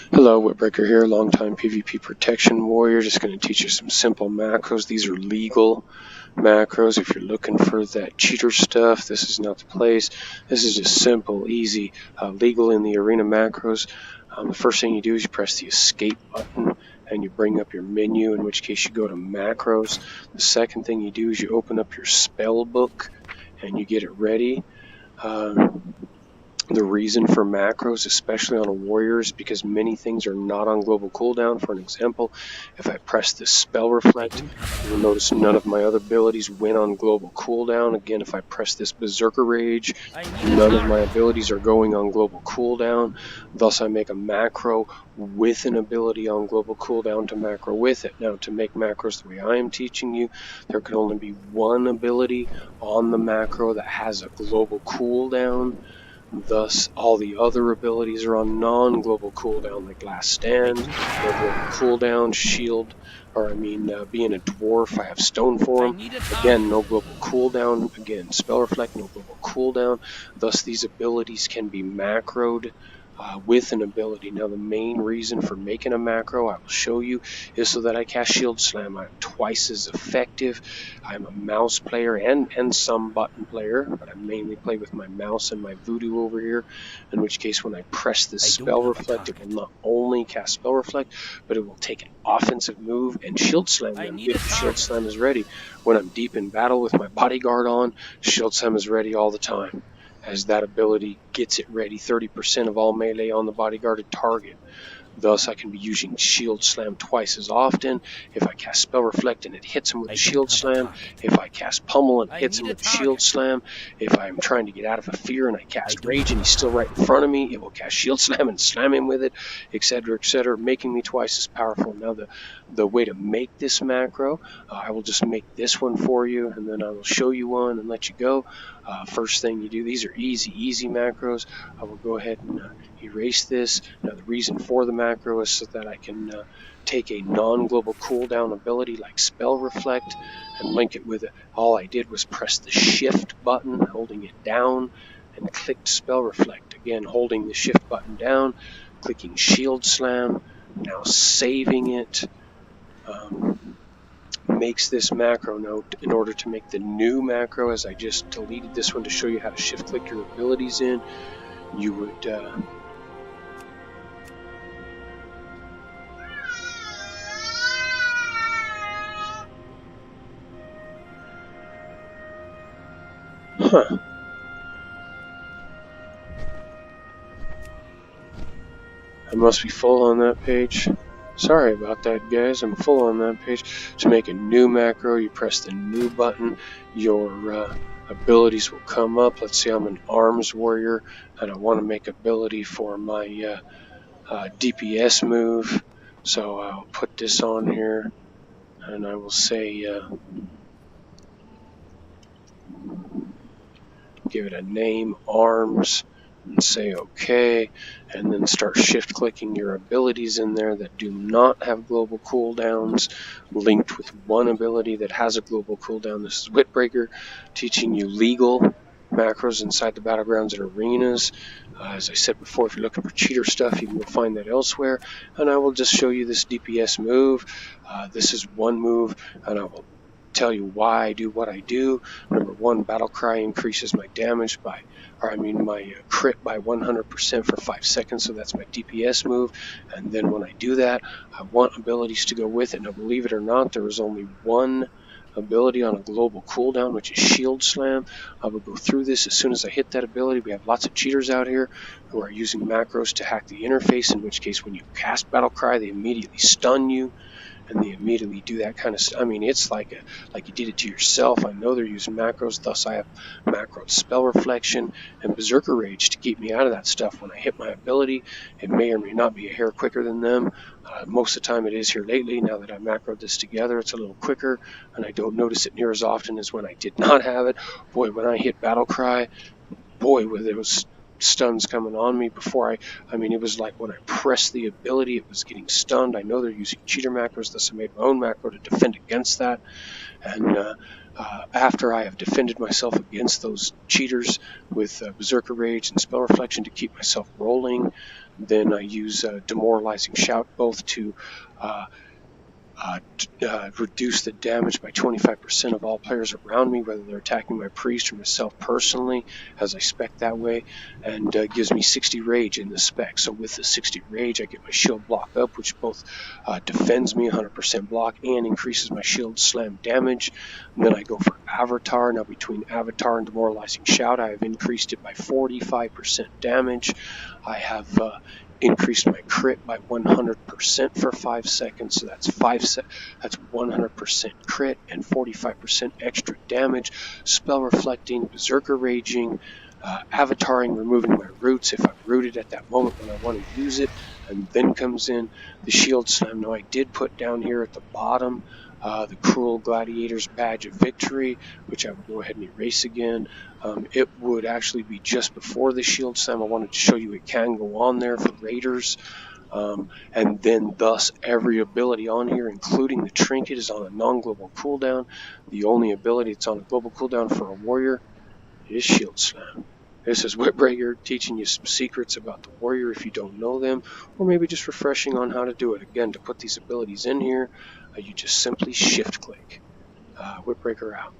Hello, Whittbreaker here, longtime PvP protection warrior. Just going to teach you some simple macros. These are legal macros. If you're looking for that cheater stuff, this is not the place. This is just simple, easy, legal in the arena macros. The first thing you do is you press the escape button and you bring up your menu, in which case you go to macros. The second thing you do is you open up your spell book and you get it ready. The reason for macros, especially on a warrior, is because many things are not on global cooldown. For an example, if I press this spell reflect, you'll notice none of my other abilities went on global cooldown. Again, if I press this berserker rage, none of my abilities are going on global cooldown. Thus, I make a macro with an ability on global cooldown to macro with it. Now, to make macros the way I am teaching you, there can only be one ability on the macro that has a global cooldown. Thus, all the other abilities are on non-global cooldown, like Last Stand, no global cooldown, Shield, being a dwarf, I have Stone Form, again, no global cooldown, again, Spell Reflect, no global cooldown. Thus, these abilities can be macroed with an ability. Now, the main reason for making a macro, I will show you, is so that I cast Shield Slam. I'm twice as effective. I'm a mouse player and some button player, but I mainly play with my mouse and my voodoo over here, in which case when I press this Spell Reflect, it will not only cast Spell Reflect, but it will take an offensive move and Shield Slam them if the Shield Slam is ready. When I'm deep in battle with my bodyguard on, Shield Slam is ready all the time, as that ability gets it ready 30% of all melee on the bodyguarded target. Thus, I can be using Shield Slam twice as often. If I cast Spell Reflect and it hits him with a Shield Slam, if I cast Pummel and it hits him with a Shield Slam, if I'm trying to get out of a fear and I cast Rage and he's still right in front of me, it will cast Shield Slam and slam him with it, etc., making me twice as powerful. Now, the way to make this macro, I will just make this one for you, and then I will show you one and let you go. First thing you do, these are easy macros. I will go ahead and erase this. Now, the reason for the macro is so that I can take a non-global cooldown ability like Spell Reflect and link it with it. All I did was press the Shift button, holding it down, and clicked Spell Reflect. Again, holding the Shift button down, clicking Shield Slam, now saving it. Makes this macro note. In order to make the new macro, as I just deleted this one to show you how to shift click your abilities in, you would I must be full on that page. Sorry about that, guys. I'm full on that page. To make a new macro, you press the new button. Your abilities will come up. Let's say I'm an arms warrior and I want to make ability for my DPS move. So I'll put this on here and I will say give it a name, arms, and say OK, and then start shift clicking your abilities in there that do not have global cooldowns, linked with one ability that has a global cooldown. This is Whittbreaker, teaching you legal macros inside the battlegrounds and arenas. As I said before, if you're looking for cheater stuff, you will find that elsewhere. And I will just show you this DPS move. This is one move, and I will tell you why I do what I do. Number one, Battle Cry increases my damage by, my crit by 100% for 5 seconds, so that's my DPS move. And then when I do that, I want abilities to go with it. Now, believe it or not, there is only one ability on a global cooldown, which is Shield Slam. I will go through this as soon as I hit that ability. We have lots of cheaters out here who are using macros to hack the interface, in which case when you cast Battle Cry, they immediately stun you. And they immediately do that kind of stuff. I mean, it's like you did it to yourself. I know they're using macros, thus I have macroed Spell Reflection and Berserker Rage to keep me out of that stuff. When I hit my ability, it may or may not be a hair quicker than them. Most of the time it is here lately. Now that I macroed this together, it's a little quicker, and I don't notice it near as often as when I did not have it. Boy, when I hit Battle Cry, boy, there was stuns coming on me before it was like when I pressed the ability, it was getting stunned. I know they're using cheater macros, thus I made my own macro to defend against that. And after I have defended myself against those cheaters with Berserker Rage and Spell Reflection to keep myself rolling, Then I use Demoralizing Shout both to reduce the damage by 25% of all players around me, whether they're attacking my priest or myself personally, as I spec that way, and gives me 60 rage in the spec. So with the 60 rage, I get my shield block up, which both defends me 100% block and increases my shield slam damage. And then I go for Avatar. Now between Avatar and Demoralizing Shout, I have increased it by 45% damage. I have increased my crit by 100% for 5 seconds, so that's 100% crit and 45% extra damage. Spell reflecting, berserker raging, avataring, removing my roots if I'm rooted at that moment when I want to use it, and then comes in the shield slam. Now I did put down here at the bottom the Cruel Gladiator's Badge of Victory, which I will go ahead and erase again. It would actually be just before the shield slam. I wanted to show you it can go on there for raiders. And then thus every ability on here, including the trinket, is on a non-global cooldown. The only ability that's on a global cooldown for a warrior is shield slam. This is Whittbreaker teaching you some secrets about the warrior if you don't know them, or maybe just refreshing on how to do it. Again, to put these abilities in here, you just simply shift click. Whittbreaker out.